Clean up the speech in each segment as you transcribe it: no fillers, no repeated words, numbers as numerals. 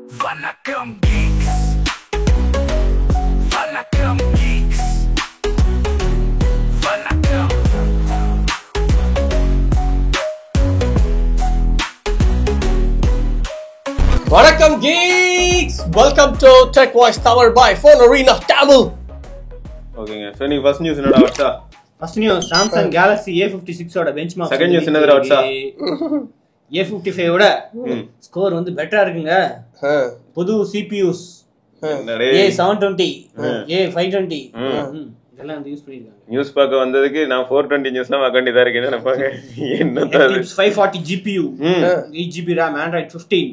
Vanakkam Geeks. Vanakkam Geeks. Vanakkam. Vanakkam Geeks. Welcome to Tech Voice powered by Phone Arena Tamil. ஓகேங்க. So நீ first news என்னடா வாட்சா? First news Samsung Galaxy A56 ஓட benchmark. Second news என்னடா வாட்சா? A55 ஓட score வந்து பெட்டரா இருக்குங்க. புது CPUs A720 A520 இதெல்லாம் வந்து யூஸ் பண்ணிருக்காங்க. நியூஸ் பார்க்க வந்ததுக்கு நான் 420 நியூஸ்லாம் பார்க்க வேண்டியதா இருக்கேன்னு நினைப்பாங்க. என்னது 540 GPU 8GB RAM Android 15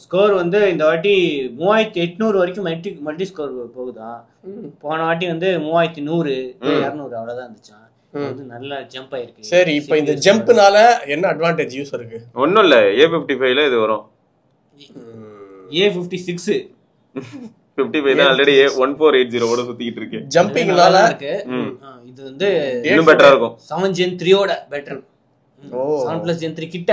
score வந்து இந்த வாட்டி 3800 வரைக்கும் மல்டி ஸ்கோர் போகுதா. போன வாட்டி வந்து 3100 200 அவ்வளவுதான் இருந்துச்சான். வந்து நல்ல ஜம்ப் ஆயிருக்கு. சரி, இப்போ இந்த ஜம்ப்னால என்ன அட்வான்டேஜ் யூஸருக்கு? ஒண்ணும் இல்ல, A55ல இது வரும். A56 55 தான் ஆல்ரெடி A1480 ஓட சுத்திட்டு இருக்கு. ஜம்பிங்னால இருக்கு. இது வந்து இன்னும் பெட்டரா இருக்கும். 7 Gen 3 ஓட பெட்டர். 7 Gen 3 கிட்ட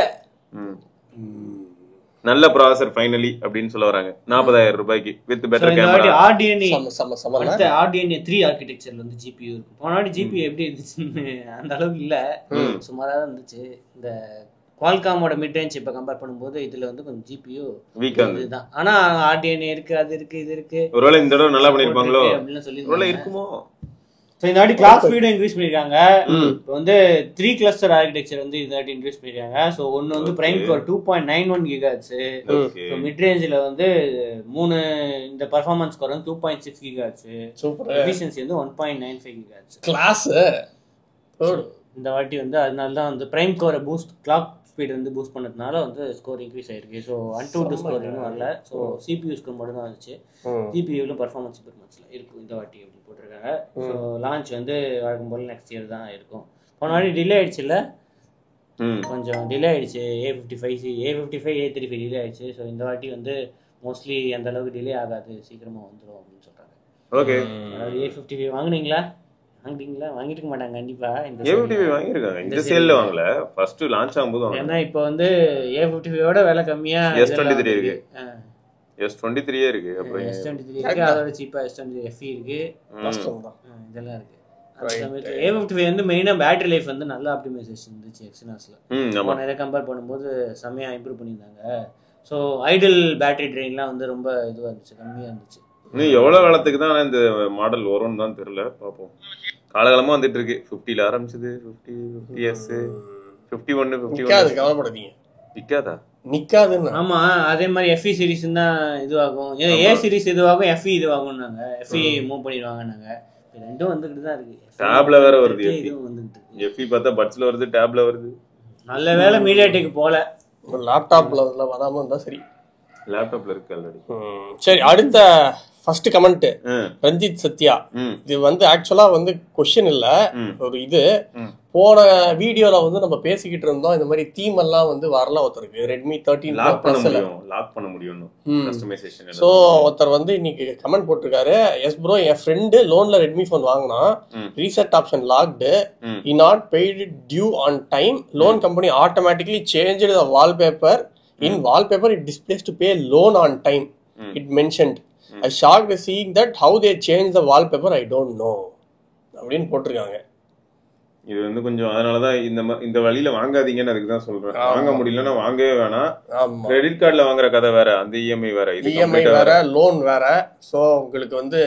நல்ல ப்ராசஸர் ஃபைனலி அப்படினு சொல்ல வராங்க. 40000 ரூபாய்க்கு வித் பெட்டர் இந்த வாட்டி கேமரா. RDNA சம RDNA 3 ஆர்க்கிடெக்சர்ல வந்து GPU இருக்கு. போன வாட்டி GPU எப்படி இருந்துச்சுன்னு அந்த அளவுக்கு இல்ல, சுமாரா தான் இருந்துச்சு. இந்த குவால்காமோட மிட் ரேஞ்ச் இப்ப கம்பேர் பண்ணும்போது இதுல வந்து கொஞ்சம் GPU வீக்கா இதுதான். ஆனா RDNA இருக்கு, அது இருக்கு, இது இருக்கு. ஒருவேளை இந்த தடவை நல்லா பண்ணிருப்பாங்களோ அப்படினு சொல்லி ஒருவேளை இருக்குமோ. சோ இந்த வாட்டி கிளாக் ஸ்பீடும் இன்க்ரீஸ் பண்ணிருக்காங்க. இப்போ வந்து 3 கிளஸ்டர் ஆர்க்கிடெக்சர் வந்து இந்த வாட்டி இன்க்ரீஸ் பண்ணிருக்காங்க. சோ ஒன்னு வந்து prime core 2.91 GHz. So mid ரேஞ்சில வந்து 3 இந்த பெர்ஃபார்மன்ஸ் கோர் வந்து 2.6 GHz. சூப்பர். எஃபிஷியன்சி வந்து 1.95 GHz. கிளாஸ் இந்த வாட்டி வந்து அதனால தான் வந்து பிரைம் கோரை பூஸ்ட் கிளாக் ஸ்பீட் வந்து பூஸ்ட் பண்ணதுனால வந்து ஸ்கோர் இன்க்ரீஸ் ஆயிருக்கு. ஸோ அன்டூ ஸ்கோர் இன்னும் வரல. ஸோ CPU ஸ்கோர் மட்டும் தான் வந்துச்சு. GPUல பர்ஃபார்மன்ஸ் இம்ப்ரூவ்மெண்ட்ஸ்ல இருக்கும் இந்த வாட்டி அப்படி போட்டிருக்காங்க. ஸோ லான்ச் வந்து வழக்கம் போல நெக்ஸ்ட் இயர் தான் இருக்கும். போன வாட்டி டிலே ஆயிடுச்சு இல்ல, கொஞ்சம் டிலே ஆயிடுச்சு. A55 A35 டிலே ஆயிடுச்சு. ஸோ இந்த வாட்டி வந்து மோஸ்ட்லி அந்த அளவுக்கு டிலே ஆகாது, சீக்கிரமா வந்துடும் அப்படின்னு சொல்றாங்க. ஓகே, அதாவது A55 வாங்குனீங்களா? வாங்கிட்டு மாட்டாங்க கண்டிப்பா. இந்த A55 வாங்கிருக்காங்க. இந்த சேல்ல வாங்கல, ஃபர்ஸ்ட் லான்ச் ஆகும்போது வாங்க. ஏன்னா இப்போ வந்து A55 ஓட விலை கம்மியா S23 இருக்கு. S23 இருக்கு. அப்புறம் S23 இருக்கு, அதோட சீப்பா S23 FE இருக்கு. இதெல்லாம் இருக்கு. A55 வந்து மெயினா பேட்டரி லைஃப் வந்து நல்ல ஆப்டிமைசேஷன் இருந்துச்சு எக்ஸினாஸ்ல. போன இதை கம்பேர் பண்ணும்போது செமையா இம்ப்ரூவ் பண்ணியிருந்தாங்க. ஸோ ஐடில் பேட்டரி ட்ரெயின்லாம் வந்து ரொம்ப இதுவா இருந்துச்சு, கம்மியா இருந்துச்சு. இன்னும் எவ்வளவு காலத்துக்கு தான் இந்த மாடல் வரும்னு தான் தெரியல, பார்ப்போம். காலகாலமா வந்துட்டு இருக்கு. 50ல ஆரம்பிச்சது, 50s 51 51. கவலைப்படாதீங்க, நிக்காதா? நிக்காதுன்னு. ஆமா, அதே மாதிரி FE சீரிஸ் தான் இதுவாகும். A சீரிஸ் இதுவாகும், FE இதுவாகும்னாங்க. FE மூவ் பண்ணிடுவாங்கன்னாங்க. ரெண்டும் வந்துகிட்டு தான் இருக்கு. டேப்ல வேற வருது. FE பார்த்தா பட்ஸ்ல வருது, டேப்ல வருது. நல்ல வேலை மீடியாடெக் போல. லேப்டாப்ல வராம இருந்தா சரி. லேப்டாப்ல இருக்கு ஆல்ரெடி. சரி, அடுத்த ஃபர்ஸ்ட் கமெண்ட் ரஞ்சித் சத்யா. இது வந்து ஆக்சுவலா வந்து கொஸ்டின் இல்ல, ஒரு இது. போன வீடியோல வந்து நம்ம பேசிக்கிட்டு இருந்தோம், இந்த மாதிரி தீம் எல்லாம் வந்து வரல ஒருத்தருக்கு. Redmi 13 லாக் பண்ண முடியும் கஸ்டமைசேஷன். சோ ஒருத்தர் வந்து இன்னைக்கு கமெண்ட் போட்டிருக்காரு, எஸ் ப்ரோ, என் ஃப்ரெண்டு லோன்ல ரெட்மி ஃபோன் வாங்கினா, reset option logged, he not paid due on time, loan company automatically changed the wallpaper. In wallpaper it displays to pay loan on time, it mentioned. I shocked seeing that, how they change the wallpaper I don't know அப்படின்னு போட்டிருக்காங்க. இது வந்து கொஞ்சம் அதனாலதான் இந்த வழியில வாங்காதீங்கன்னு அதுக்கு தான் சொல்றேன். வாங்க முடியலன்னா வாங்கவே வேணாம். கிரெடிட் கார்டுல வாங்குற கதை வேற, அந்த இஎம்ஐ வேற, இது இஎம்ஐ வேற, லோன் வேற. சோ உங்களுக்கு வந்து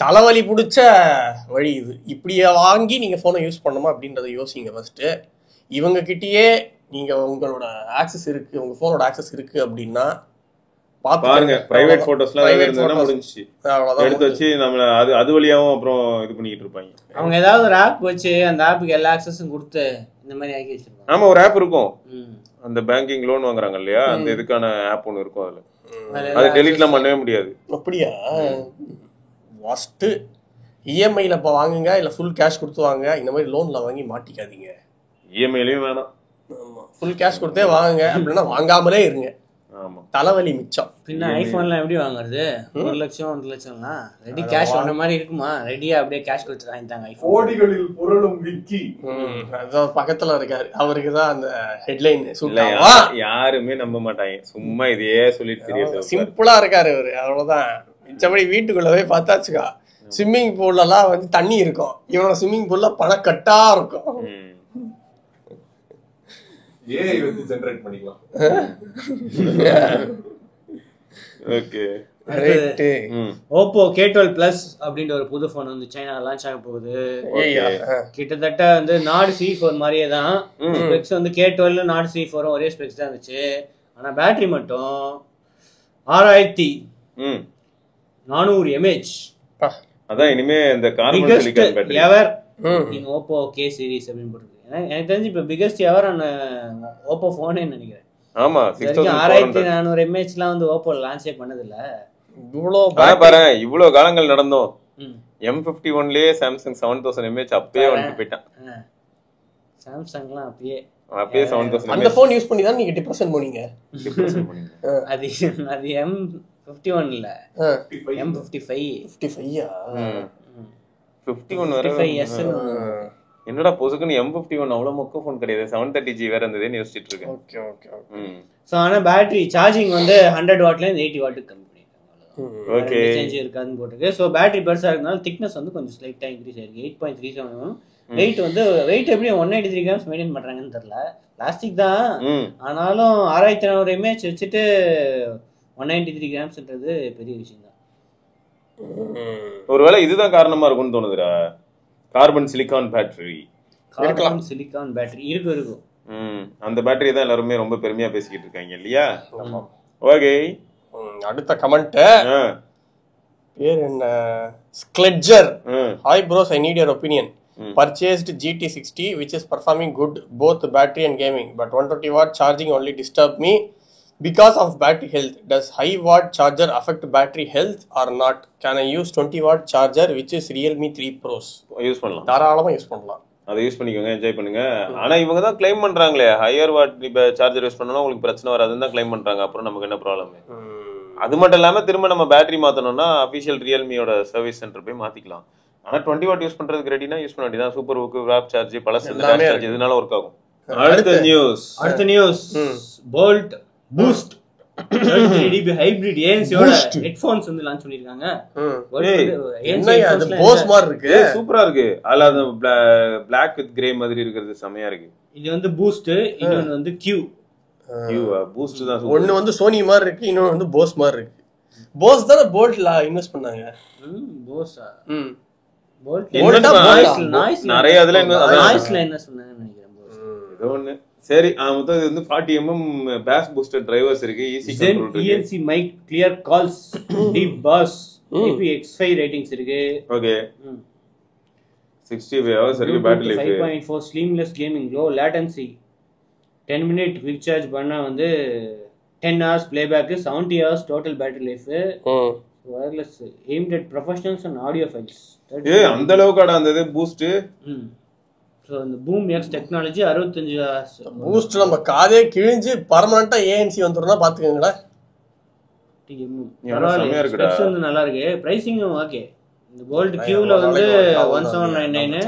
தலைவலி பிடிச்ச வழி இது. இப்படியே வாங்கி நீங்க போனை யூஸ் பண்ணணுமா அப்படின்றத யோசிங்க ஃபர்ஸ்ட். இவங்க கிட்டயே நீங்க உங்களோட ஆக்சஸ் இருக்கு, உங்க போனோட ஆக்சஸ் இருக்கு அப்படின்னா பாருங்க. பிரைவேட் போட்டோஸ்லாம் முடிஞ்சிச்சு, எடுத்து வச்சு நம்மள அது வழியாவும் அப்புறம் இது பண்ணிட்டு இருப்பாங்க. அவங்க ஏதாவது ஒரு ஆப் வச்சு அந்த ஆப்புக்கு எல்லா ஆக்சஸும் கொடுத்து இந்த மாதிரி ஆக்கி வச்சிருப்பாங்க. ஆமா, ஒரு ஆப் இருக்கும். அந்த பேங்கிங் லோன் வாங்குறாங்க இல்லையா, அந்த இதுக்கான ஆப் ஒன்னு இருக்கும். அதுல அது டெலீட்லாம் பண்ணவே முடியாது. அப்படியா? ஃபர்ஸ்ட் இஎம்ஐல இப்ப வாங்குங்க, இல்ல ஃபுல் கேஷ் கொடுத்து வாங்க. இந்த மாதிரி லோன்ல வாங்கி மாட்டிக்காதீங்க. இஎம்ஐலயும் வேணாம், ஃபுல் கேஷ் கொடுத்தே வாங்குங்க. அப்படின்னா வாங்காமலே இருங்க. ஆமா தலைவலி மிச்சம். பின்ன ஐபோன்லாம் எப்படி வாங்குறது? 1 லட்சம் 1 லட்சம்லாம் ரெடி கேஷ் வந்த மாதிரி இருக்குமா? ரெடியா அப்படியே கேஷ் கொடுத்து வாங்கிட்டாங்க ஐபோன். கோடிகளில் புரளும் விக்கி. அதான் பக்கத்துல இருக்காரு, அவருக்கு தான் அந்த ஹெட்லைன் யாருமே நம்ப மாட்டாங்க, சும்மா இதையே சொல்லிட்டு தெரியாது. சிம்பிளா இருக்காரு அவரு, அவ்வளவுதான். மிச்சபடி வீட்டுக்குள்ளவே பார்த்தாச்சுக்கா ஸ்விம்மிங் பூல்ல எல்லாம் வந்து தண்ணி இருக்கும், இவனோட ஸ்விம்மிங் பூல்ல பணக்கட்டா இருக்கும். ஏஐ வந்து ஜெனரேட் பண்ணிக்கலாம். ஓகே ஓப்போ K12 Plus அப்படின்ற ஒரு புது போன் வந்து சைனா லான்ச் ஆக போகுது. கிட்டத்தட்ட வந்து நாட் C4 மாதிரியே தான் ஸ்பெக்ஸ் வந்து K12 நாட் C4 ஒரே ஸ்பெக்ஸ் தான் இருந்துச்சு. ஆனா பேட்டரி மட்டும் 6400 mAh. அதான் இனிமே இந்த கார்பன் சிலிக்கான் பேட்டரி எவர் இன் ஓப்போ K சீரிஸ் அப்படின்னு போட்டுருக்கு. எனக்கு தெரிஞ்சு இப்ப பிகெஸ்ட் எவர் ஆன ஓப்போ போனே நினைக்கிறேன். ஆமா 6400 mAh எல்லாம் வந்து ஓப்போ லான்ச்சே பண்ணது இல்ல. இவ்வளவு காலங்கள் நடந்தோம். M51லயே சாம்சங் 7000 mAh அப்பயே வந்து போயிட்டான். சாம்சங்லாம் அப்பயே 7000 அந்த போன் யூஸ் பண்ணி தான் நீங்க டிப்ரெஷன் போனீங்க. அது M51 இல்ல, M55. 55 51 வரை. 55S என்னடா பொசுக்குன்னு M51 அவ்வளவு மொக்க போன் கிடையாது, 730G வேற இருந்ததுன்னு யோசிச்சுட்டு இருக்கேன். Okay okay okay. சோ ஆனா பேட்டரி சார்ஜிங் வந்து 100 வாட்ல இருந்து 80 வாட்டுக்கு கம்மி பண்ணிருக்காங்க. ஓகே சேஞ்ச் இருக்காதுன்னு போட்டுருக்கு. சோ பேட்டரி பெருசா இருக்கனால திக்னஸ் வந்து கொஞ்சம் ஸ்லைட்டா இன்க்ரீஸ் ஆயிருக்கு. 8.37. வெயிட் வந்து வெயிட் எப்படி 193 கிராம்ஸ் மெயின்டைன் பண்றாங்கன்னு தெரியல. பிளாஸ்டிக் தான், ஆனாலும் 6400 mAh வச்சுட்டு 193 கிராம்ஸ்ன்றது பெரிய விஷயம் தான். ஒருவேளை இதுதான் காரணமா இருக்கும்னு தோணுதுடா. கார்பன் சிலிக்கான் பேட்டரி இருக்கும். அந்த பேட்டரி தான் எல்லாருமே ரொம்ப பெருமையா பேசிக்கிட்டு இருக்காங்க இல்லையா? ஓகே, அடுத்த கமெண்ட் பேர் என்ன? ஸ்க்லெட்ஜர். Hi bros, I need your opinion. Purchased GT60 which is performing good both battery and gaming, but 120 watt charging only disturb me because of battery health. Does high watt charger affect battery health or not? Can I use 20 watt charger which is Realme 3 Pros? Use பண்ணலாம், தாராளமா use பண்ணலாம். அதை use பண்ணிக்கோங்க, enjoy பண்ணுங்க. ஆனா இவங்க தான் claim பண்றாங்களே ஹையர் வாட் சார்ஜர் யூஸ் பண்ணா உங்களுக்கு பிரச்சனை வராதுன்னு தான் கிளைம் பண்றாங்க. அப்புறம் நமக்கு என்ன ப்ராப்ளம்? அது மட்டும் இல்லாம திரும்ப நம்ம பேட்டரி மாத்தணும்னா அபிஷியல் ரியல்மியோட சர்வீஸ் சென்டர் போய் மாத்திக்கலாம். ஆனா 20 வாட் யூஸ் பண்றதுக்கு ரெடினா யூஸ் பண்ண வேண்டியதான். சூப்பர் ஒர்க், ராப் சார்ஜ், பலஸ் சார்ஜ் எதுனால ஒர்க் ஆகும். அடுத்த news Boult boost 33dB hybrid ஏஎன்சியோட ஹெட்போன்ஸ் வந்து லான்ச் பண்ணிருக்காங்க. அது போஸ் மாதிரி இருக்கு, சூப்பரா இருக்கு. அதுல அந்த Black with grey மாதிரி இருக்குது, செமையா இருக்கு. இது வந்து பூஸ்ட், இன்னொன்னு வந்து Q. பூஸ்ட் தான். ஒன்னு வந்து சோனி மாதிரி இருக்கு, இன்னொன்னு வந்து போஸ் மாதிரி இருக்கு. போஸ் தான போல்ட்ல இன்வெஸ்ட் பண்ணாங்க. போஸா? நிறைய அதுல நாய்ஸ்ல என்ன சொன்னாங்கன்னு நினைக்கிறேன். ஏதோ ஒண்ணு. சரி, மொத்தம் இது வந்து 40mm பேஸ் பூஸ்டர் டிரைவர்ஸ் இருக்கு, ஈஸி கண்ட்ரோல் இருக்கு, ENC mic, clear calls, deep bass, IPX5 ratings இருக்கு. ஓகே, 65 hours இருக்கு battery life. 5.4 seamless gaming, low latency, 10 minute quick charge பண்ணா வந்து 10 hours playback, 70 hours total battery life. Wireless, aimed at professionals and audiophiles. அந்த அளவுக்கு அந்த boost. So அந்த boom X technology 65 hours boost நம்ம காதே கிழிஞ்சு பெர்மனன்ட்டா ANC வந்துறனா பாத்துக்கங்களா. செமையா இருக்குடா. ஸ்பெக்ஸ் வந்து நல்லா இருக்கு, பிரைசிங்கும் ஓகே. இந்த கோல்ட் Qல வந்து 1799,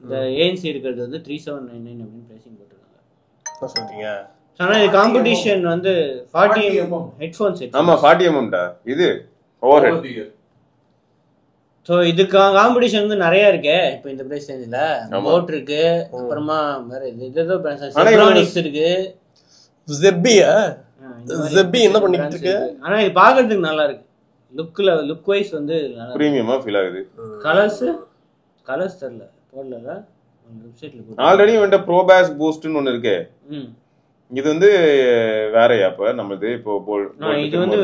இந்த ANC இருக்கிறது வந்து 3799 அப்படி பிரைசிங் போட்டுருக்காங்க. என்ன சொல்றீங்க? ஆனா இது காம்படிஷன் வந்து 40mm ஹெட்போன் செட். ஆமா 40mm டா இது ஓவர்ஹெட். சோ இதுக்கு காம்படிஷன் வந்து நிறைய இருக்கு இப்போ இந்த பிரைஸ் ரேஞ்சில. போட் இருக்கு, அப்புறமா வேற ஏதோ எலக்ட்ரானிக்ஸ் இருக்கு. ஜெப்பி என்ன பண்ணிட்டு இருக்கு? ஆனா இது பாக்குறதுக்கு நல்லா இருக்கு. லுக் வைஸ் வந்து நல்லா பிரீமியமா ஃபீல் ஆகுது. கலர்ஸ் தெரியல, போடல வெப்சைட்ல போடு. ஆல்ரெடி வந்து ப்ரோ பேஸ் பூஸ்ட்னு ஒன்னு இருக்கு. இது வந்து வேறயா? அப்ப நமது இப்போ இது வந்து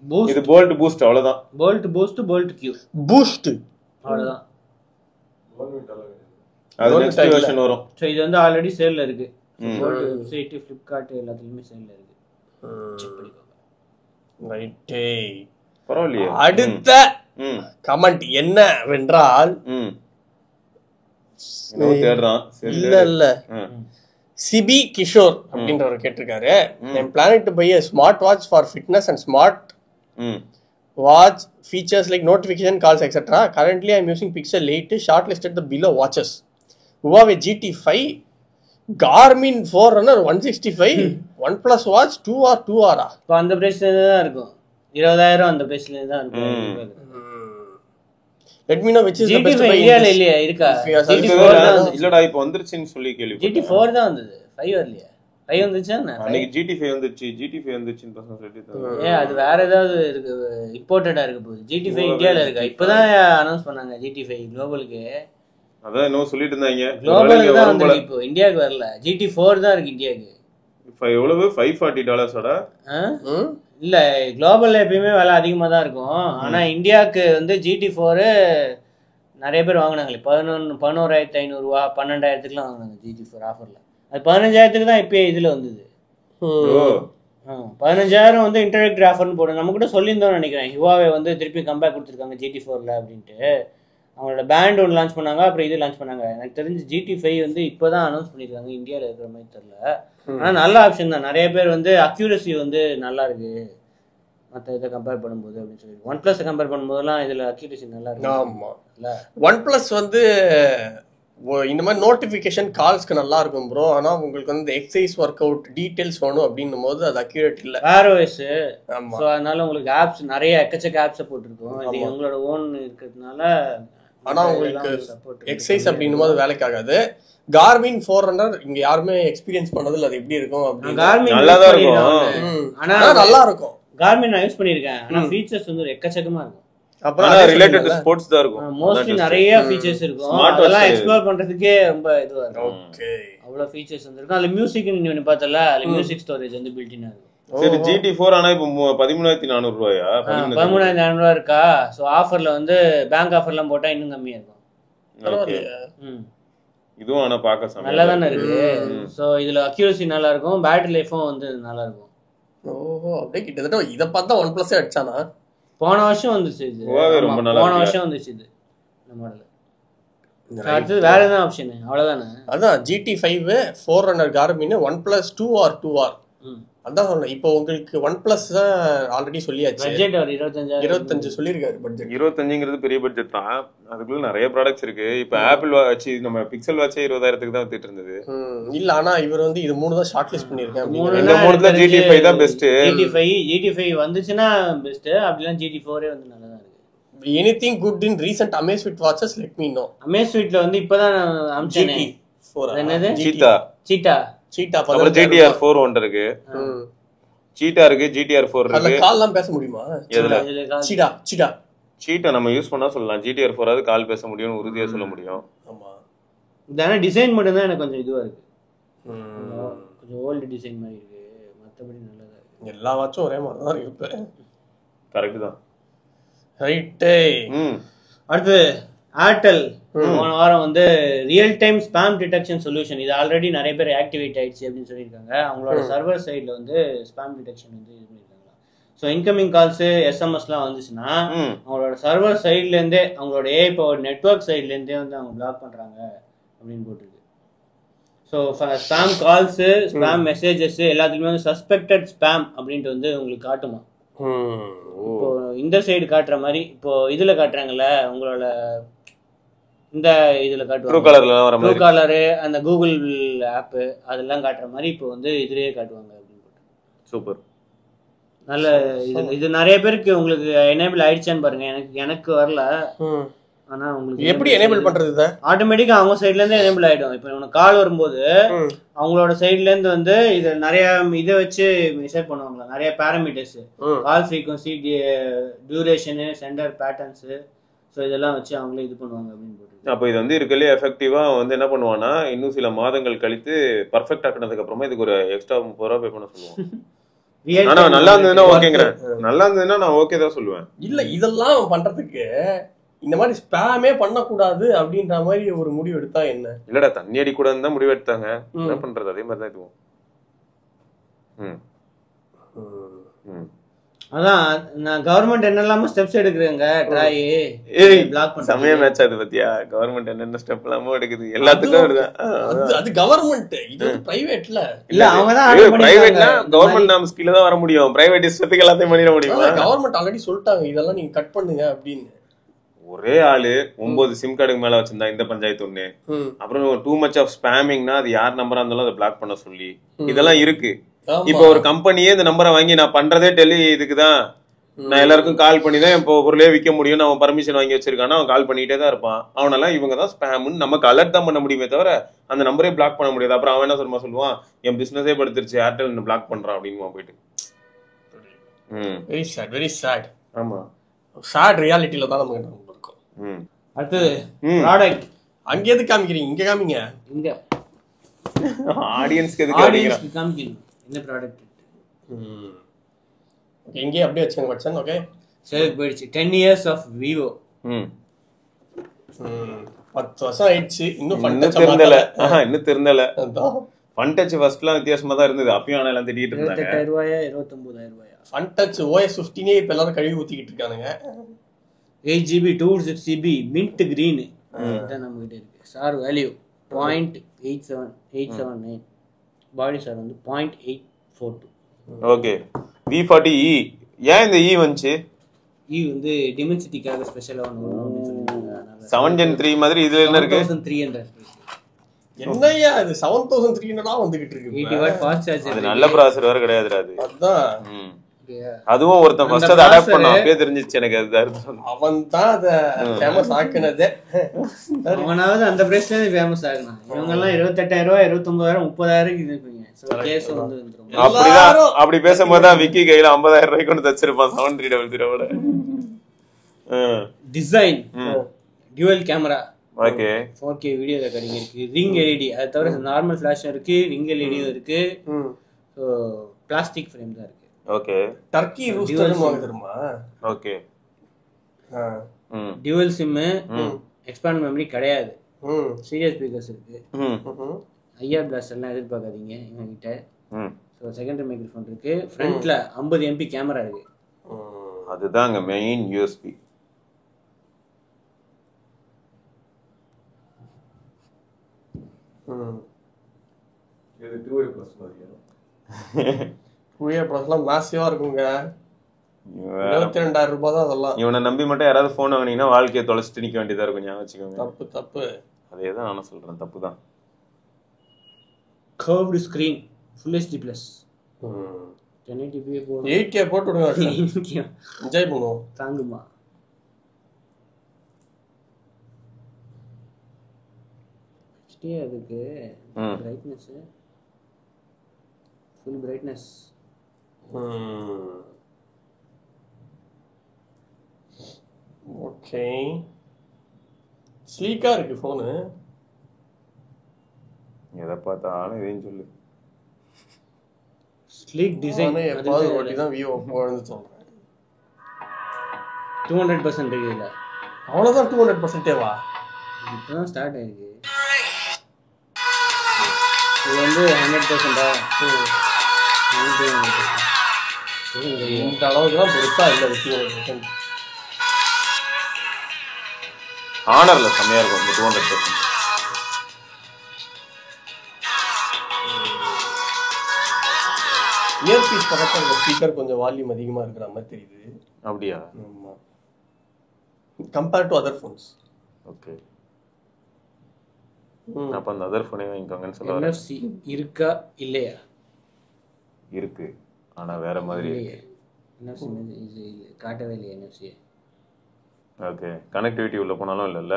பூஸ்ட், இது போல்ட் பூஸ்ட் அவ்வளவுதான். Bold boost, bold Q boost அவ்வளவுதான். அது நெக்ஸ்ட் வெர்ஷன் வரும். சோ இது வந்து ஆல்ரெடி சேல்ல இருக்கு. போல்ட் வெப்சைட், Flipkart எல்லாத்துலயுமே சேல்ல இருக்கு. செக் பண்ணிக்கோங்க. ரைட். பரவாயில்லையே. அடுத்த கமெண்ட் என்ன வென்றால் தேடுறான். இல்ல சிபி கிஷோர் அப்படின்றவர் கேட்டிருக்காரு, I'm planning to buy a smart watch for fitness and smart watch features like notification, calls, etc. Currently, I'm using Pixel 8, shortlisted the below watches. Huawei GT5, Garmin Forerunner 165, OnePlus Watch 2 or 2R. இப்போ அந்த பிரைஸ்ல தான் இருக்கும், 20,000 அந்த பிரைஸ்ல தான் இருக்கும். Let me know which is the best buy. இந்தியால இல்லையா இருக்கா? GT4 இல்லடா இப்போ வந்துருச்சுன்னு சொல்லி கேள்வி. GT4 தான் வந்தது, 5 வரலையா? 5 வந்துச்சா? அன்னைக்கு GT5 வந்துச்சுன்னு பசங்க சொல்லிட்டு. அது வேற ஏதாவது இருக்கு, இம்போர்ட்டடா இருக்கு போகுது. GT5 இந்தியால இருக்கா? இப்பதான் அனௌன்ஸ் பண்ணாங்க GT5 குளோபலுக்கு. அதான் இன்னும் சொல்லிட்டு இருந்தாங்க. குளோபலுக்கு தான் வந்து இப்போ இந்தியாவுக்கு வரல. GT4 தான் இருக்கு இந்தியாவுக்கு. எவ்வளவு? $540 இல்ல, குளோபல்ல எப்பயுமே விலை அதிகமா தான் இருக்கும். ஆனா இந்தியாவுக்கு வந்து GT4 நிறைய பேர் வாங்கினாங்களே, 11,500 ரூபா 12,000 வாங்கினாங்க GT4 ஆஃபர்ல. அது 15,000 தான் இப்பயே இதுல வந்தது. 15,000 வந்து இன்ட்ரோடக்டரி ஆஃபர்னு போடு. நம்ம கூட சொல்லியிருந்தோம்னு நினைக்கிறேன். Huawei வந்து திருப்பி கம்பேக் கொடுத்துருக்காங்க GT4ல அப்படின்ட்டு. அவங்களோட பேண்ட் ஒன்று லான்ச் பண்ணாங்க, அப்புறம் இது லான்ச் பண்ணாங்க. எனக்கு தெரிஞ்சு GT5 வந்து இப்போதான் அனௌன்ஸ் பண்ணியிருக்காங்க, இந்தியாவில் இருக்கிற மாதிரி தெரியல. ஆனால் நல்ல ஆப்ஷன் தான். நிறைய பேர் வந்து அக்யூரசி வந்து நல்லா இருக்கு மற்ற இதை கம்பேர் பண்ணும்போது அப்படின்னு சொல்லி. OnePlus கம்பேர் பண்ணும்போதெல்லாம் இதில் அக்யூரசி நல்லா இருக்கு. ஆமாம், OnePlus வந்து இந்த மாதிரி நோட்டிஃபிகேஷன் கால்ஸ்க்கு நல்லா இருக்கும் ப்ரோ. ஆனால் உங்களுக்கு வந்து எக்ஸசைஸ் ஒர்க் அவுட் டீட்டெயில்ஸ் வேணும் அப்படின்னும் போது அது அக்யூரேட் இல்லை. வேற வயசு. ஸோ அதனால உங்களுக்கு ஆப்ஸ் நிறைய எக்கச்சக்க ஆப்ஸை போட்டிருக்கோம். இது உங்களோட ஓன் இருக்கிறதுனால. ஆனால் உங்களுக்கு எக்ஸசைஸ் அப்படின்னும் போது வேலைக்கு ஆகாது. Garmin Forerunner இங்க யாருமே எக்ஸ்பீரியன்ஸ் பண்ணதில்ல, அது எப்படி இருக்கும் அப்படின்னு. Garmin நல்லா தான் இருக்கும், ஆனா நல்லா இருக்கும். Garmin நான் யூஸ் பண்ணிருக்கேன். ஆனா ஃபீச்சர்ஸ் வந்து எக்கச்சக்கமா இருக்கும். அப்புறம் ரிலேட்டட் டு ஸ்போர்ட்ஸ் தான் இருக்கும். மோஸ்ட்லி நிறைய ஃபீச்சர்ஸ் இருக்கும். அதெல்லாம் எக்ஸ்ப்ளோர் பண்றதுக்கே ரொம்ப இதுவா இருக்கும். ஓகே, அவ்வளவு ஃபீச்சர்ஸ் வந்திருக்கும். அதுல மியூசிக் நீ பார்த்தல, அதுல மியூசிக் ஸ்டோரேஜ் வந்து பில்ட் இன் இருக்கும். சரி, GT4 ஆனா இப்போ 13,400 ரூபாயா? 13,400 இருக்கா? சோ ஆஃபர்ல வந்து பேங்க் ஆஃபர்லாம் போட்டா இன்னும் கம்மியா இருக்கும். இதுவும் ஆனா பார்க்க நல்லா தானே இருக்கு. சோ இதுல அக்யூரசி நல்லா இருக்கும், பேட்டரி லைஃபும் வந்து நல்லா இருக்கும். ஓஹோ, அப்படியே கிட்டத்தட்ட இதை பார்த்தா OnePlus அடிச்சானா? போன வருஷம் வந்துச்சு இது. ரொம்ப நல்லா போன வருஷம் வந்துச்சு இது இந்த மாடல். அடுத்து வேற என்ன ஆப்ஷன்? அவ்வளவுதானே. அதான் GT5 Forerunner Garmin OnePlus 2 or 2R. அதான் சொன்னேன். இப்போ உங்களுக்கு OnePlus ஆல்ரெடி சொல்லியாச்சு. பட்ஜெட் ஒரு 25 சொல்லியிருக்காரு. பட்ஜெட் 25ங்கிறது பெரிய பட்ஜெட் தான். அதுக்குள்ள நிறைய ப்ராடக்ட்ஸ் இருக்கு. இப்போ ஆப்பிள் வாட்ச், நம்ம பிக்சல் வாட்சே 20,000க்கு தான் வித்துட்டு இருந்தது. இல்ல, ஆனா இவர் வந்து இது 3 தான் ஷார்ட் லிஸ்ட் பண்ணிருக்கேன். இந்த 3ல GT5 தான் பெஸ்ட். GT5 வந்துச்சுன்னா பெஸ்ட். அப்படிலாம் GT4 வந்து நல்லா தான் இருக்கு. Anything good in recent Amazfit watches, let me know. Amazfitல வந்து இப்பதான் அம்சனே. என்னது? சீட்டா அப்புறம் GTR4 ஒன்று இருக்கு. சீட்டா இருக்கு, GTR4 இருக்கு. அதுல கால்லாம் பேச முடியுமா? சீட்டா நம்ம யூஸ் பண்ணா சொல்லலாம். GTR4 ஆவது கால் பேச முடியும்னு உறுதியா சொல்ல முடியும். ஆமா, இதான டிசைன் மட்டும் தான் எனக்கு கொஞ்சம் இதுவா இருக்கு. கொஞ்சம் ஓல்ட் டிசைன் மாதிரி இருக்கு. மத்தபடி நல்லதா இருக்கு. எல்லா வாட்சும் ஒரே மாதிரி தான் இருக்கு. கரெக்ட் தான். ரைட். அடுத்து ஏர்டெல் போன வாரம் வந்து real time spam detection solution, இது ஆல்ரெடி நிறைய பேர் ஆக்டிவேட் ஆயிடுச்சு அப்படின்னு சொல்லியிருக்காங்க. அவங்களோட சர்வர் சைட்ல வந்து ஸ்பாம் டிடெக்ஷன் வந்து இது பண்ணிருக்காங்க. ஸோ இன்கமிங் கால்ஸ் எஸ்எம்எஸ்லாம் வந்துச்சுன்னா அவங்களோட சர்வர் சைட்ல இருந்தே, அவங்களோட ஏஐ பவர் நெட்வொர்க் சைட்ல இருந்தே வந்து அவங்க பிளாக் பண்றாங்க அப்படின்னு போட்டுருக்கு. So spam calls, spam messages எல்லாத்துலயுமே வந்து சஸ்பெக்டட் ஸ்பாம் அப்படின்ட்டு வந்து உங்களுக்கு காட்டுமா. இப்போ இந்த சைடு காட்டுற மாதிரி இப்போ இதுல காட்டுறாங்கல்ல, உங்களோட இந்த இதுல காட்டுவாங்க, ட்ரூ காலரு, அந்த கூகுள் ஆப் அதெல்லாம் காட்டுற மாதிரி இப்போ வந்து இதுலயே காட்டுவாங்க அப்படின்னு. சூப்பர், நல்ல இது நிறைய பேருக்கு உங்களுக்கு எனேபிள் ஆயிடுச்சான்னு பாருங்க. எனக்கு வரல. ஆனா உங்களுக்கு எப்படி எனேபிள் பண்றது? ஆட்டோமேட்டிக்கா அவங்க சைட்ல இருந்து எனேபிள் ஆயிடும். இப்போ உனக்கு கால் வரும்போது அவங்களோட சைட்ல இருந்து வந்து இது நிறைய இதை வச்சு மெஷர் பண்ணுவாங்களா, நிறைய பேராமீட்டர்ஸ், கால் ஃப்ரீக்வன்சி, டியூரேஷனு, சென்டர் பேட்டர்ன்ஸ், ஸோ இதெல்லாம் வச்சு அவங்களே இது பண்ணுவாங்க அப்படின்னு போட்டு. அப்போ இது வந்து இருக்கலே எஃபெக்டிவா வந்து என்ன பண்ணுவான்னா, இன்னும் சில மாதங்கள் கழித்து பர்ஃபெக்ட் ஆக்கினதுக்கு அப்புறமா இதுக்கு ஒரு எக்ஸ்ட்ரா 30 ரூபா பே பண்ண சொல்லுவோம். ஆனா நல்லா இருந்ததுன்னா ஓகேங்கிறேன். நல்லா இருந்ததுன்னா நான் ஓகே தான் சொல்லுவேன். இல்ல, இதெல்லாம் பண்றதுக்கு இந்த மாதிரி ஸ்பாமே பண்ணக்கூடாது அப்படின்ற மாதிரி ஒரு முடிவு எடுத்தா என்ன? இல்லடா, தண்ணி அடி கூட தான் முடிவு எடுத்தாங்க. என்ன பண்றது, அதே மாதிரி தான் இதுவும். அதான் நான் கவர்மெண்ட் என்னெல்லாமோ ஸ்டெப்ஸ் எடுக்கிறேங்க ட்ராய் பிளாக் பண்ண சமய மேட்ச் அது பத்தியா கவர்மெண்ட் என்னென்ன ஸ்டெப் எல்லாமோ எடுக்குது எல்லாத்துக்கும் வருது அது கவர்மெண்ட் இது பிரைவேட்ல இல்ல அவங்க தான் பிரைவேட்னா கவர்மெண்ட் நாம ஸ்கில்ல தான் வர முடியும் பிரைவேட் இஷ்டத்துக்கு எல்லாத்தையும் பண்ணிட முடியும் கவர்மெண்ட் ஆல்ரெடி சொல்லிட்டாங்க இதெல்லாம் நீங்க கட் பண்ணுங்க அப்படின்னு ஒரே ஆளு 9 சிம் கார்டுக்கு மேல வச்சிருந்தா இந்த பஞ்சாயத்து ஒண்ணு அப்புறம் டூ மச் ஆஃப் ஸ்பேமிங்னா அது யார் நம்பரா இருந்தாலும் அதை பிளாக் பண்ண சொல்லி இதெல்லாம் இருக்கு இப்ப ஒரு கம்பெனியே இந்த நம்பரை வாங்கி நான் பண்றதே டெலி இதுக்குதான் நான் எல்லாருக்கும் கால் பண்ணி தான் இப்போ பொருளே விற்க முடியும்னு அவன் பர்மிஷன் வாங்கி வச்சிருக்கானா அவன் கால் பண்ணிட்டே தான் இருப்பான் அவனெல்லாம் இவங்க தான் ஸ்பேம்னு நமக்கு அலர்ட் தான் பண்ண முடியுமே தவிர அந்த நம்பரே பிளாக் பண்ண முடியாது அப்புறம் அவன் என்ன சொல்லுவான் என் பிசினஸே படுத்துருச்சு ஏர்டெல் பிளாக் பண்றான் அப்படின்னு போயிட்டு வெரி சேட் ஆமா சேட் ரியாலிட்டியில தான் நமக்கு இருக்கும் அடுத்தது ப்ராடக்ட் அங்க எது காமிக்கிறீங்க இங்க காமிங்க இங்க ஆடியன்ஸ்க்கு எதுக்கு காமிக்கணும் என்ன ப்ராடக்ட் ஓகே இங்கே அப்படியே வச்சுங்க வச்சன் ஓகே சரி போயிடுச்சு 10 years ஆஃப் விவோ 10 வருஷம் ஆயிடுச்சு இன்னும் இன்னும் திருந்தல ஃபன் டச் ஃபர்ஸ்ட்லாம் வித்தியாசமா தான் இருந்தது அப்பயும் ஆனா எல்லாம் திட்டிட்டு இருந்தாங்க 28000 ரூபாயா 29000 ஃபன் டச் OS 15 இப்ப எல்லாரும் கழுவி ஊத்திக்கிட்டு இருக்கானுங்க 8GB 256GB மின்ட் கிரீன் இதான் நம்ம கிட்ட இருக்கு சார் வேல்யூ 0.87879 பாடி சார் வந்து 0.842 ஓகே V40e ஏன் இந்த E வந்துச்சு E வந்து டிமென்சிட்டிக்காக ஸ்பெஷலா ஒன்னு அப்படின்னு சொல்லிருக்காங்க 7 Gen 3 மாதிரி இதுல என்ன இருக்கு 7300 என்னையா இது 7300 வந்துகிட்டு இருக்கு 80 வாட் ஃபாஸ்ட் சார்ஜர் அது நல்ல ப்ராசஸர் வேற கிடையாதுடா அது அதான் அதுவும் ஒருத்தன் ஃபர்ஸ்ட் அத அடாப்ட் பண்ணா அப்பவே தெரிஞ்சிச்சு எனக்கு அது அவன் தான் அத ஃபேமஸ் ஆக்குனதே அவனாவது அந்த பிரைஸ்ல ஃபேமஸ் ஆகணும் இவங்க எல்லாம் 28000 ரூபாய் 29000 30000 இதுங்க சோ கேஸ் வந்து வந்துரும் அப்படிதான் அப்படி பேசும்போது தான் விக்கி கையில 50000 ரூபாய்க்கு கொண்டு தச்சிருப்பான் 7300 ஓட design twelve camera okay 4K video recording இருக்கு ரிங் LED அது தவிர நார்மல் ஃபிளாஷ் இருக்கு ரிங் LEDயும் இருக்கு சோ பிளாஸ்டிக் ஃப்ரேம் தான் இருக்கு ஓகே டர்க்கி ரூஸ்டர்னு வாங்க தெரியுமா okay dual SIM expand memory கிடையாது சீரியஸ் ஸ்பீக்கர்ஸ் இருக்கு ஐஆர் பிளாஸ்டர் எல்லாம் எதிர்பார்க்காதீங்க இவங்க கிட்ட ஸோ செகண்டரி மைக்ரோஃபோன் இருக்கு ஃப்ரண்ட்ல 50 MP கேமரா இருக்கு அதுதாங்க மெயின் யூஎஸ்பி இது 2A plus மாதிரியா 2A ப்ளஸ்லாம் மாசிவா இருக்குங்க 22000 ரூபாய் தான் அதெல்லாம் இவனை நம்பி மட்டும் யாராவது போன் வாங்கினீங்கன்னா வாழ்க்கையை தொலைச்சிட்டு நிக்க வேண்டியதா இருக்கும் ஞாபகம் வச்சுக்கோங்க தப்பு அதே தான் நானும் சொல்றேன் தப்பு தான் curved screen full HD plus 1080p போடு 8K போட்டு விடுங்க என்ஜாய் பண்ணுவோம் தாங்குமா HD அதுக்கு பிரைட்னஸ் ஃபுல் பிரைட்னஸ் ஓகே ஸ்லீக்கா இருக்கு போனு எதை பார்த்தாலும் இதையும் சொல்லு ஸ்லீக் டிசைன் எப்பாவது ஓட்டி தான் விவோ போன்னு சொல்றேன் 200% இருக்கு இல்ல அவ்வளவுதான் 200% வா இப்பதான் ஸ்டார்ட் ஆயிருக்கு இது வந்து 100%-ஆ இந்த அளவுக்கு தான் பெருசா இல்லை 200%. ஆனர்ல செம்மையா இருக்கும் இந்த 200%. இயர்பீஸ் பக்கத்தில் இந்த ஸ்பீக்கர் கொஞ்சம் வால்யூம் அதிகமா இருக்கிற மாதிரி தெரியுது. அப்படியா? ஆமா. Compared to other phones. Okay. அப்ப அந்த அதர் ஃபோனே வாங்கிக்கோங்கன்னு சொல்ல வரேன். NFC இருக்கா இல்லையா? இருக்கு. ஆனா வேற மாதிரி இருக்கு. NFC காட்டவே இல்லை NFC. ஓகே. கனெக்டிவிட்டி உள்ள போனாலும் இல்லல்ல.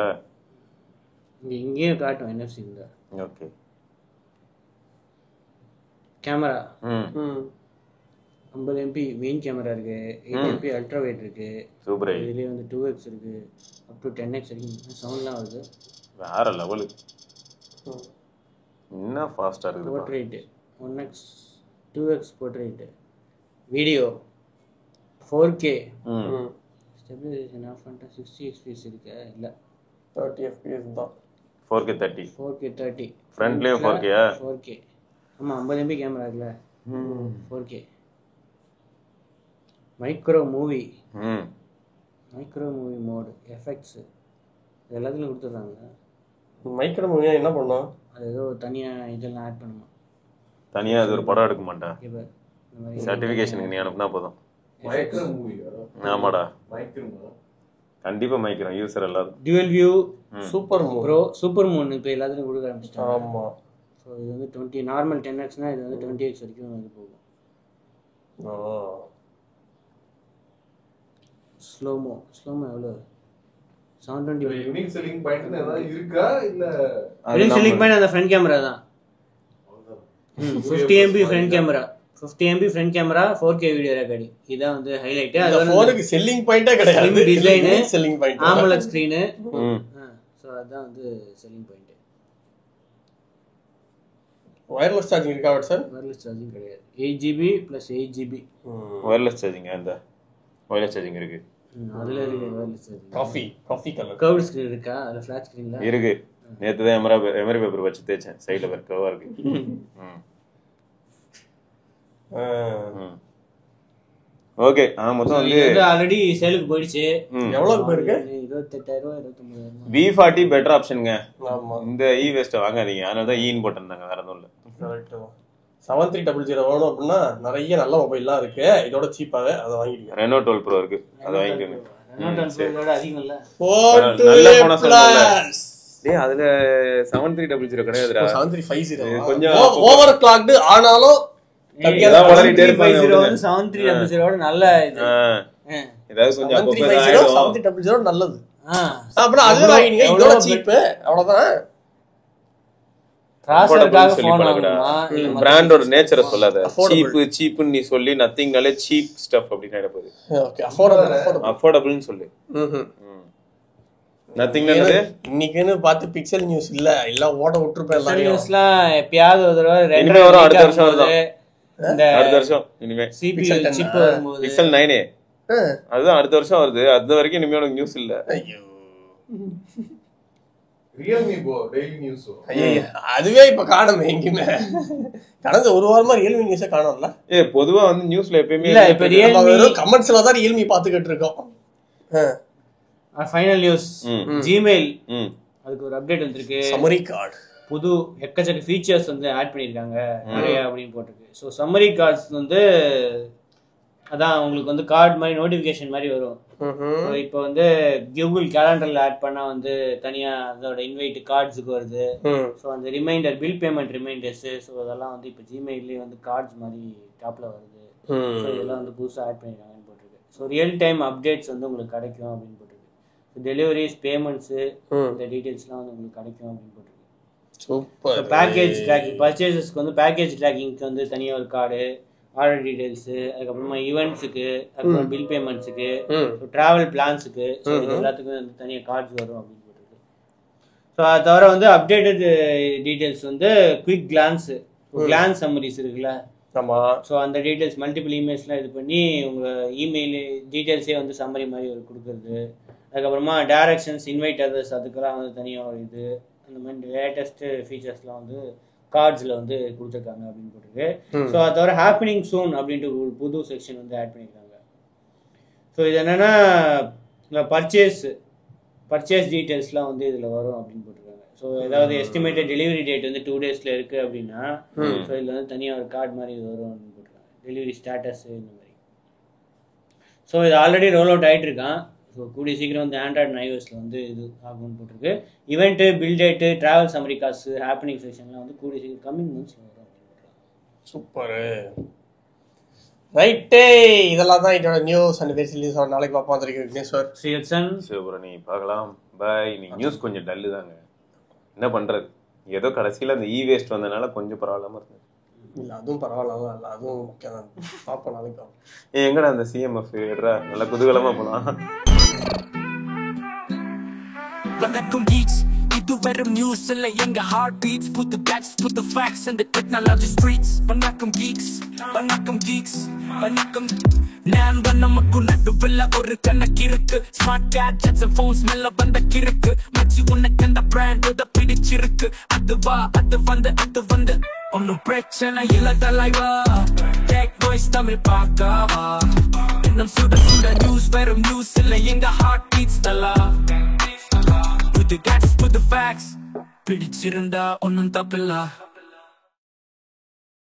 இங்கேயே காட்டும் NFC இருந்தா. Okay. Camera 50 MP main camera இருக்கு, 8 MP அல்ட்ரா வைட் இருக்கு, சூப்பர். இதுலயே வந்து 2x இருக்கு, அப் டு 10x இருக்கு. சவுண்ட்லாம் வருது. வேற லெவல். என்ன ஃபாஸ்டா இருக்குது. Portrait 1x 2x portrait. Video 4K. Stabilization off பண்ணிட்டா 60 fps இருக்கு. இல்ல 30 fps தான். 4K 30. 4K 30. ஃப்ரண்ட்லயும் 4K ஆ? 4K. ஆமா 50 MP கேமரா இருக்குல. 4K. மைக்ரோ மூவி ம் மோடு எஃபெக்ட்ஸ் எல்லாத்துலையும் கொடுத்துட்றாங்க. மைக்ரோ மூவியா என்ன பண்ணோம்? அது ஏதோ தனியாக இதெல்லாம் ஆட் பண்ணுமா? தனியாக அது ஒரு படம் எடுக்க மாட்டேன். இப்போ இந்த மாதிரி சர்டிஃபிகேஷனுக்கு நீ அனுப்புனா போதும். மைக்ரோ மூவி ஆமாடா, மைக்ரோ கண்டிப்பா மைக்கிறோம் யூசர் எல்லாரும். Dual view super Moon bro super Moon இப்போ எல்லாத்துலையும் கொடுக்க ஆரம்பிச்சிட்டாங்க. ஆமா. ஸோ இது வந்து 20 நார்மல் 10x இது வந்து 20x வரைக்கும் வந்து போகும். ஸ்லோமோ எவ்வளோ? 720. யூனிக் செல்லிங் பாயிண்ட் ஏதாவது இருக்கா இல்ல? யூனிக் செல்லிங் பாயிண்ட் அந்த ஃப்ரண்ட் கேமரா தான். 50 MB front camera, 50 MB front camera, 4K video recording. இதான் வந்து ஹைலைட். அது ஃபோனுக்கு செல்லிங் பாயிண்டே கிடையாது. Design, selling point, AMOLED screen. So அதான் வந்து செல்லிங் பாயிண்ட். வயர்லெஸ் சார்ஜிங் இருக்கா சார்? வயர்லெஸ் சார்ஜிங் கிடையாது. 8GB + 8GB wireless charging. அந்த வயர்லெஸ் சார்ஜிங் இருக்கு. அதுல இருக்கு wireless charging. Coffee colour curved screen இருக்கா? அது ஃபிளாட் ஸ்கிரீன்ல இருக்கு. நேத்து தான் எமரி பேப்பர் வச்சு தேய்ச்சேன். சைடுல வேற கவரா இருக்கு. ஓகே. மொத்தம் வந்து ஆல்ரெடி சேலுக்கு போயிடுச்சு. எவ்வளவு போயிருக்கு? 28,000 29,000. V40 better ஆப்ஷனுங்க. ஆமா. இந்த வேஸ்ட் வாங்காதீங்க. அதனால தான் ஈன் போட்டிருந்தாங்க, வேற எதுவும் இல்ல. கரெக்ட். 7300 வேணும் அப்படின்னா நிறைய நல்ல மொபைல்லாம் இருக்கு. இதோட சீப்பாவே அதை வாங்கிடுங்க. Renault 12 Pro இருக்கு, அதை வாங்கிக்கோங்க. அதிகம் இல்ல. நல்ல போனா சொல்லல. டேய் அதுல 7300 கிடையாதுடா. 7350 கொஞ்சம் ஓவர் கிளாக்டு ஆனாலும் ஏதாவது வளரிட்டே இருப்பாங்க. 7350 ஓட நல்ல இது. ஏதாவது கொஞ்சம் 7350 நல்லது. அப்படினா அது வாங்கிடுங்க. இதோட சீப் அவ்வளவுதான். கிராசர்காக ஃபோன் வாங்குமா? பிராண்டோட நேச்சரை சொல்லாத. சீப்னு நீ சொல்லி நதிங்னாலே சீப் ஸ்டஃப் அப்படி ஆயிட போகுது. ஓகே, அஃபோர்டபிள்னு சொல்லு. நதிங் என்னது? இன்னைக்குன்னு பார்த்து பிக்சல் நியூஸ் இல்ல ஓட விட்டுருப்பேன். எல்லாரும் நியூஸ்லாம் எப்பயாவது ஒரு தடவை இனிமே வரும். அடுத்த வருஷம் வருது. இந்த அடுத்த வருஷம் இனிமே CPU சிப் வரும்போது பிக்சல் 9 அதுதான் அடுத்த வருஷம் வருது. அது வரைக்கும் இனிமே உனக்கு நியூஸ் இல்ல. ஐயோ, ரியல்மி போ டெய்லி நியூஸ். அதுவே இப்ப காணுமே எங்கேயுமே. கடந்த ஒரு வாரமா ரியல்மி நியூஸே காணோம்ல. பொதுவா வந்து நியூஸ்ல எப்பயுமே இல்ல. இப்ப ரியல்மி கமெண்ட்ஸ்ல தான் ரியல்மி பாத்துக்கிட்டு இருக்கோம். ஃபைனல் நியூஸ், ஜிமெயில் அதுக்கு ஒரு அப்டேட் வந்திருக்கு. சம்மரி கார்டு புது எக்கச்சக்க ஃபீச்சர்ஸ் வந்து ஆட் பண்ணியிருக்காங்க நிறைய அப்படின்னு போட்டிருக்கு. ஸோ சம்மரி கார்ட்ஸ் வந்து அதான் உங்களுக்கு வந்து கார்டு மாதிரி நோட்டிஃபிகேஷன் மாதிரி வரும். இப்போ வந்து கூகுள் கேலண்டர்ல ஆட் பண்ணா வந்து தனியா அதோட இன்வைட் கார்ட்ஸுக்கு வருது. ஸோ அந்த reminder, bill payment reminders, so அதெல்லாம் வந்து இப்போ ஜிமெயிலே வந்து கார்ட்ஸ் மாதிரி டாப்ல வருது. ஸோ இதெல்லாம் வந்து புதுசாக ஆட் பண்ணியிருக்காங்கன்னு போட்டிருக்கு. ஸோ ரியல் டைம் அப்டேட்ஸ் வந்து உங்களுக்கு கிடைக்கும் அப்படின்னு போட்டிருக்கு. டெலிவரிஸ், பேமெண்ட்ஸு, இந்த டீட்டெயில்ஸ்லாம் வந்து உங்களுக்கு கிடைக்கும் அப்படின்னு போட்டிருக்கு. சூப்பர். பேக்கேஜ் ட்ராக்கிங், பர்ச்சேசஸ்க்கு வந்து பேக்கேஜ் ட்ராக்கிங்க்கு வந்து தனியாக ஒரு கார்டு, ஆர்டர் டீடைல்ஸ், அதுக்கப்புறமா ஈவெண்ட்ஸுக்கு, அதுக்கப்புறம் பில் பேமெண்ட்ஸுக்கு, ட்ராவல் பிளான்ஸுக்கு, எல்லாத்துக்கும் வந்து தனியாக கார்ட்ஸ் வரும் அப்படின்னு போட்டிருக்கு. ஸோ அதை தவிர வந்து அப்டேட்டட் டீடைல்ஸ் வந்து குவிக் கிளான்ஸ் சம்மரிஸ் இருக்குல்ல. ஆமாம். ஸோ அந்த டீடைல்ஸ் மல்டிபிள் இமெயில்ஸ்லாம் இது பண்ணி உங்கள் இமெயில் டீட்டெயில்ஸே வந்து சம்மரி மாதிரி ஒரு கொடுக்குறது. அதுக்கப்புறமா டைரக்ஷன்ஸ், இன்வைட் அதர்ஸ், அதுக்கெல்லாம் வந்து தனியாக ஒரு இது, அந்த மாதிரி லேட்டஸ்ட் ஃபீச்சர்ஸ்லாம் வந்து கார்ட்ஸில் வந்து கொடுத்துருக்காங்க அப்படின்னு போட்டிருக்கு. ஸோ அதை தவிர ஹேப்பனிங் சூன் அப்படின்ட்டு ஒரு புது செக்ஷன் வந்து ஆட் பண்ணியிருக்காங்க. ஸோ இது என்னென்னா பர்ச்சேஸ் டீட்டெயில்ஸ்லாம் வந்து இதில் வரும் அப்படின்னு போட்டிருக்காங்க. ஸோ ஏதாவது எஸ்டிமேட்டட் டெலிவரி டேட் வந்து 2 daysல இருக்குது அப்படின்னா ஸோ இதில் வந்து தனியாக ஒரு கார்டு மாதிரி இது வரும் அப்படின்னு போட்டிருக்காங்க. டெலிவரி ஸ்டேட்டஸ் இந்த மாதிரி. ஸோ இது ஆல்ரெடி ரோல் அவுட் ஆகிட்டு இருக்கான். ஸோ கூடிய சீக்கிரம் வந்து ஆண்ட்ராய்ட் அண்ட் iOSல வந்து இது ஆகும்னு போட்டிருக்கு. Event, bill date, travel summary காசு, ஹேப்பனிங் செக்ஷன்லாம் வந்து கூடிய சீக்கிரம் கம்மிங் மந்த்ஸில் வரும் அப்படின்னு போட்டிருக்காங்க. சூப்பரு. ரைட்டே, இதெல்லாம் தான் இதோட நியூஸ் அண்ட் பேசிக் நியூஸ். நாளைக்கு பார்ப்போம். வந்திருக்கு விக்னேஸ்வர், ஸ்ரீஹட்சன், சிவபுரணி. பார்க்கலாம். பாய். நீ நியூஸ் கொஞ்சம் டல்லு தாங்க, என்ன பண்ணுறது. ஏதோ கடைசியில் அந்த வேஸ்ட் வந்ததுனால கொஞ்சம் பரவாயில்லாமல் இருந்தது. இல்லை அதுவும் பரவாயில்லாம இல்லை, அதுவும் முக்கியம் தான். பார்ப்போம் நாளைக்கு. எங்கடா அந்த CMF எடுறா, நல்லா குதூகலமாக போகலாம். வணக்கம் geeks, இது வெறும் நியூஸ் இல்ல எங்க ஹார்ட் பீட்ஸ். புது பேட்ஸ், புது facts and the technology streets. வணக்கம் geeks, வணக்கம் geeks, வணக்கம். நான் நமக்கு நடுவில் ஒரு கணக்கு இருக்கு. ஸ்மார்ட் கேட்ஜெட்ஸ் and phones மேல வந்த கிறுக்கு. மச்சி உனக்கு அந்த பிராண்ட் உத பிடிச்சிருக்கு. அது வா, அது வந்து ஒன்னும் பிரச்சனை இல்ல தலைவா. டெக் வாய்ஸ் தமிழ் பார்க்கவா இன்னும் சுட சுட நியூஸ் வெறும் நியூஸ் இல்லை எங்க ஹார்ட் பீட்ஸ் தலா புது கேட்ஸ் புது ஃபேக்ஸ் பிடிச்சிருந்தா ஒன்னும் தப்பில்ல